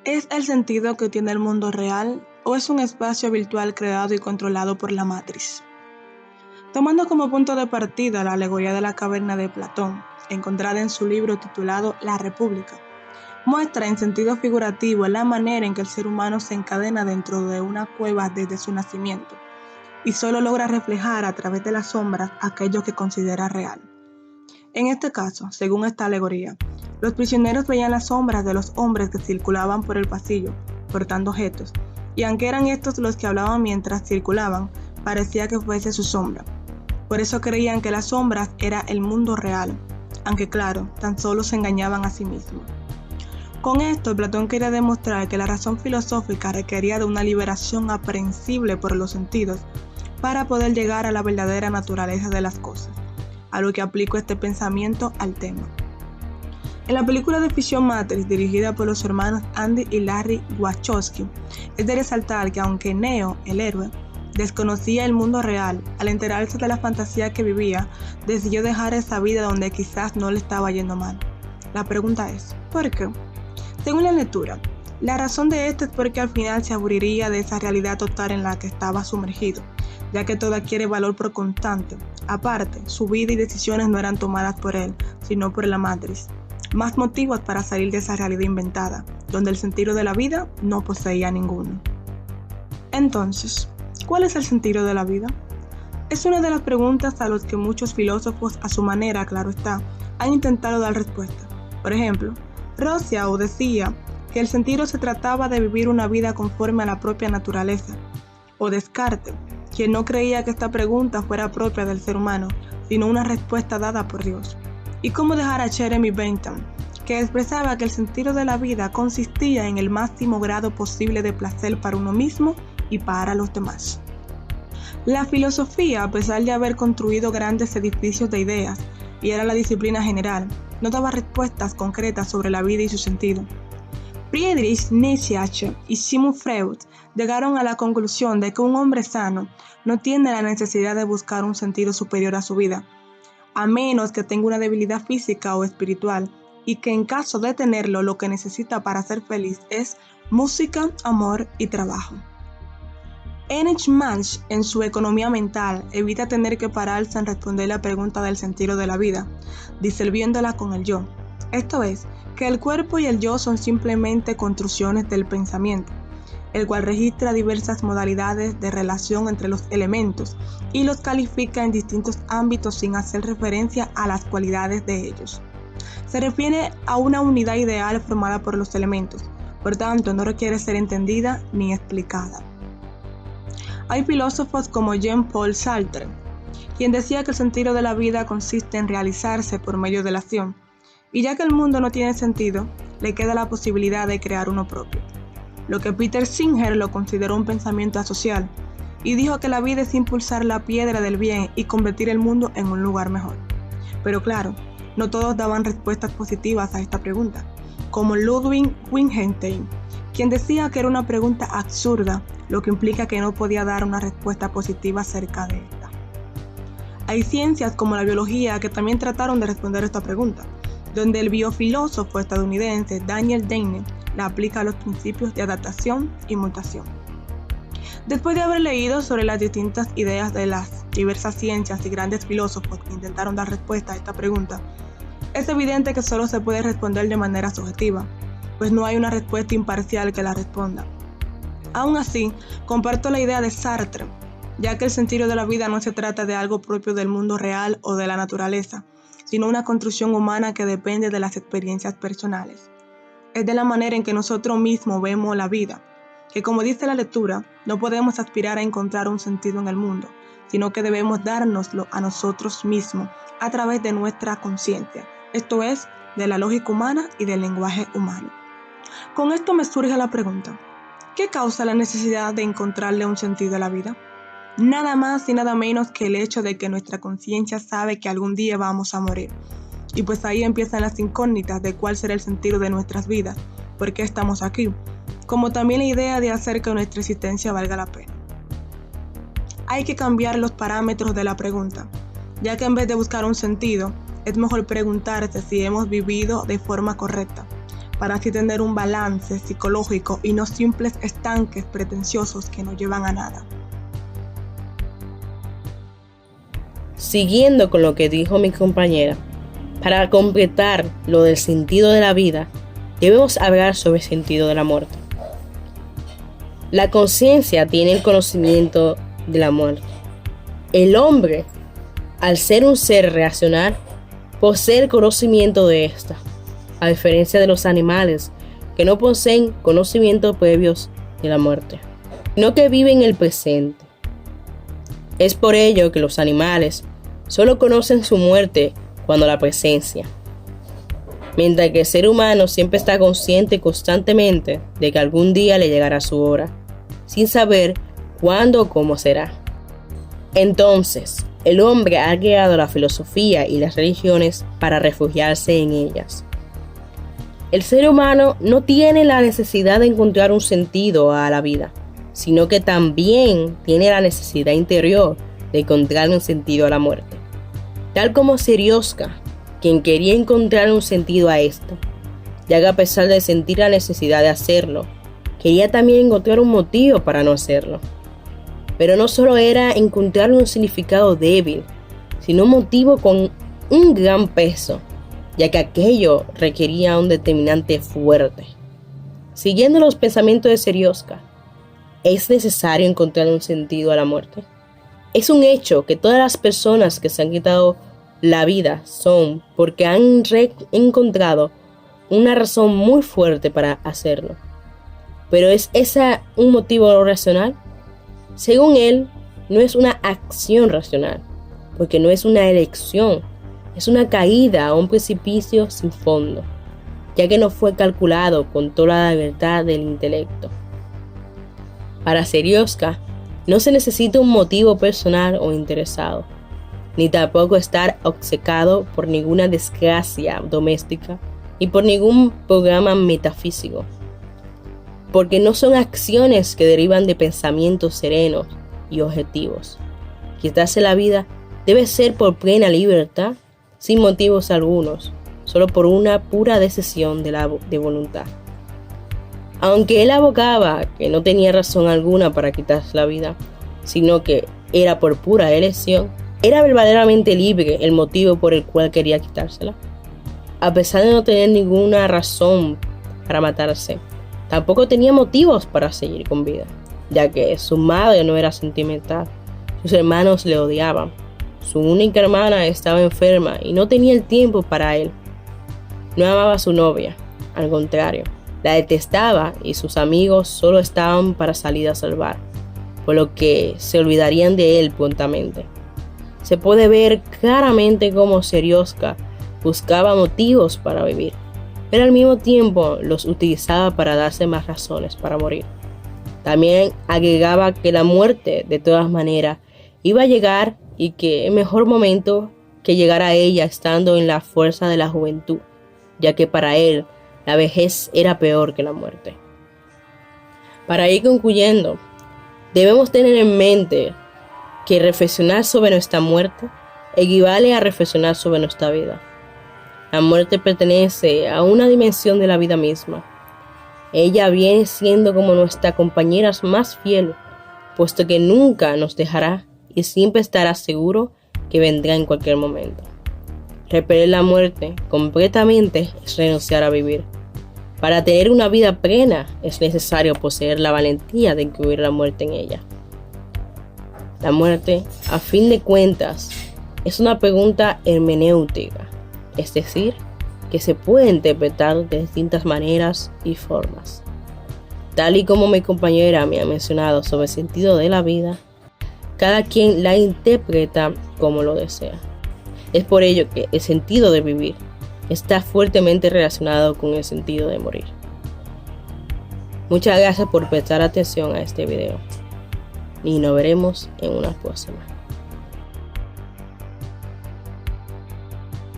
¿Es el sentido que tiene el mundo real o es un espacio virtual creado y controlado por la matriz? Tomando como punto de partida la alegoría de la caverna de Platón, encontrada en su libro titulado La República, muestra en sentido figurativo la manera en que el ser humano se encadena dentro de una cueva desde su nacimiento y solo logra reflejar a través de las sombras aquello que considera real. En este caso, según esta alegoría, los prisioneros veían las sombras de los hombres que circulaban por el pasillo, portando objetos, y aunque eran estos los que hablaban mientras circulaban, parecía que fuese su sombra. Por eso creían que las sombras era el mundo real, aunque claro, tan solo se engañaban a sí mismos. Con esto, Platón quería demostrar que la razón filosófica requería de una liberación aprehensible por los sentidos para poder llegar a la verdadera naturaleza de las cosas, a lo que aplico este pensamiento al tema. En la película de ficción Matrix, dirigida por los hermanos Andy y Larry Wachowski, es de resaltar que aunque Neo, el héroe, desconocía el mundo real, al enterarse de la fantasía que vivía, decidió dejar esa vida donde quizás no le estaba yendo mal. La pregunta es, ¿por qué? Según la lectura, la razón de esto es porque al final se aburriría de esa realidad total en la que estaba sumergido, ya que todo adquiere valor por constante. Aparte, su vida y decisiones no eran tomadas por él, sino por la matriz. Más motivos para salir de esa realidad inventada, donde el sentido de la vida no poseía ninguno. Entonces, ¿cuál es el sentido de la vida? Es una de las preguntas a las que muchos filósofos, a su manera, claro está, han intentado dar respuesta. Por ejemplo, Rousseau decía que el sentido se trataba de vivir una vida conforme a la propia naturaleza, o Descartes, quien no creía que esta pregunta fuera propia del ser humano, sino una respuesta dada por Dios. Y cómo dejar a Jeremy Bentham, que expresaba que el sentido de la vida consistía en el máximo grado posible de placer para uno mismo y para los demás. La filosofía, a pesar de haber construido grandes edificios de ideas, y era la disciplina general, no daba respuestas concretas sobre la vida y su sentido. Friedrich Nietzsche y Sigmund Freud llegaron a la conclusión de que un hombre sano no tiene la necesidad de buscar un sentido superior a su vida, a menos que tenga una debilidad física o espiritual, y que en caso de tenerlo, lo que necesita para ser feliz es música, amor y trabajo. Heinrich Mann, en su Economía Mental, evita tener que pararse en responder la pregunta del sentido de la vida, disolviéndola con el yo. Esto es, que el cuerpo y el yo son simplemente construcciones del pensamiento, el cual registra diversas modalidades de relación entre los elementos y los califica en distintos ámbitos sin hacer referencia a las cualidades de ellos. Se refiere a una unidad ideal formada por los elementos, por tanto no requiere ser entendida ni explicada. Hay filósofos como Jean-Paul Sartre, quien decía que el sentido de la vida consiste en realizarse por medio de la acción, y ya que el mundo no tiene sentido, le queda la posibilidad de crear uno propio. Lo que Peter Singer lo consideró un pensamiento asocial, y dijo que la vida es impulsar la piedra del bien y convertir el mundo en un lugar mejor. Pero claro, no todos daban respuestas positivas a esta pregunta, como Ludwig Wittgenstein, quien decía que era una pregunta absurda, lo que implica que no podía dar una respuesta positiva acerca de esta. Hay ciencias como la biología que también trataron de responder esta pregunta, donde el biofilósofo estadounidense Daniel Dennett la aplica a los principios de adaptación y mutación. Después de haber leído sobre las distintas ideas de las diversas ciencias y grandes filósofos que intentaron dar respuesta a esta pregunta, es evidente que solo se puede responder de manera subjetiva, pues no hay una respuesta imparcial que la responda. Aún así, comparto la idea de Sartre, ya que el sentido de la vida no se trata de algo propio del mundo real o de la naturaleza, sino una construcción humana que depende de las experiencias personales. Es de la manera en que nosotros mismos vemos la vida, que como dice la lectura, no podemos aspirar a encontrar un sentido en el mundo, sino que debemos dárnoslo a nosotros mismos a través de nuestra conciencia, esto es, de la lógica humana y del lenguaje humano. Con esto me surge la pregunta, ¿qué causa la necesidad de encontrarle un sentido a la vida? Nada más y nada menos que el hecho de que nuestra conciencia sabe que algún día vamos a morir. Y pues ahí empiezan las incógnitas de cuál será el sentido de nuestras vidas, por qué estamos aquí, como también la idea de hacer que nuestra existencia valga la pena. Hay que cambiar los parámetros de la pregunta, ya que en vez de buscar un sentido, es mejor preguntarse si hemos vivido de forma correcta, para así tener un balance psicológico y no simples estanques pretenciosos que no llevan a nada. Siguiendo con lo que dijo mi compañera, para completar lo del sentido de la vida, debemos hablar sobre el sentido de la muerte. La conciencia tiene el conocimiento de la muerte. El hombre, al ser un ser racional, posee el conocimiento de esta, a diferencia de los animales que no poseen conocimientos previos de la muerte, sino que viven el presente. Es por ello que los animales solo conocen su muerte cuando la presencian, mientras que el ser humano siempre está consciente constantemente de que algún día le llegará su hora, sin saber cuándo o cómo será. Entonces, el hombre ha creado la filosofía y las religiones para refugiarse en ellas. El ser humano no tiene la necesidad de encontrar un sentido a la vida, sino que también tiene la necesidad interior de encontrar un sentido a la muerte. Tal como Serioska, quien quería encontrar un sentido a esto, ya que a pesar de sentir la necesidad de hacerlo, quería también encontrar un motivo para no hacerlo. Pero no solo era encontrar un significado débil, sino un motivo con un gran peso, ya que aquello requería un determinante fuerte. Siguiendo los pensamientos de Serioska, ¿es necesario encontrar un sentido a la muerte? Es un hecho que todas las personas que se han quitado la vida son porque han encontrado una razón muy fuerte para hacerlo. Pero ¿es ese un motivo racional? Según él, no es una acción racional, porque no es una elección, es una caída a un precipicio sin fondo, ya que no fue calculado con toda la libertad del intelecto. Para Serioska, no se necesita un motivo personal o interesado, ni tampoco estar obcecado por ninguna desgracia doméstica ni por ningún programa metafísico, porque no son acciones que derivan de pensamientos serenos y objetivos. Quitarse la vida debe ser por plena libertad, sin motivos algunos, solo por una pura decisión de voluntad. Aunque él abogaba que no tenía razón alguna para quitarse la vida, sino que era por pura elección, era verdaderamente libre el motivo por el cual quería quitársela. A pesar de no tener ninguna razón para matarse, tampoco tenía motivos para seguir con vida, ya que su madre no era sentimental, sus hermanos le odiaban, su única hermana estaba enferma y no tenía el tiempo para él. No amaba a su novia, al contrario, la detestaba y sus amigos solo estaban para salir a salvar, por lo que se olvidarían de él prontamente. Se puede ver claramente cómo Serioska buscaba motivos para vivir, pero al mismo tiempo los utilizaba para darse más razones para morir. También agregaba que la muerte, de todas maneras, iba a llegar y que el mejor momento que llegar a ella estando en la fuerza de la juventud, ya que para él la vejez era peor que la muerte. Para ir concluyendo, debemos tener en mente que reflexionar sobre nuestra muerte equivale a reflexionar sobre nuestra vida. La muerte pertenece a una dimensión de la vida misma. Ella viene siendo como nuestra compañera más fiel, puesto que nunca nos dejará y siempre estará seguro que vendrá en cualquier momento. Repeler la muerte completamente es renunciar a vivir. Para tener una vida plena es necesario poseer la valentía de incluir la muerte en ella. La muerte, a fin de cuentas, es una pregunta hermenéutica, es decir, que se puede interpretar de distintas maneras y formas. Tal y como mi compañera me ha mencionado sobre el sentido de la vida, cada quien la interpreta como lo desea. Es por ello que el sentido de vivir está fuertemente relacionado con el sentido de morir. Muchas gracias por prestar atención a este video y nos veremos en una próxima.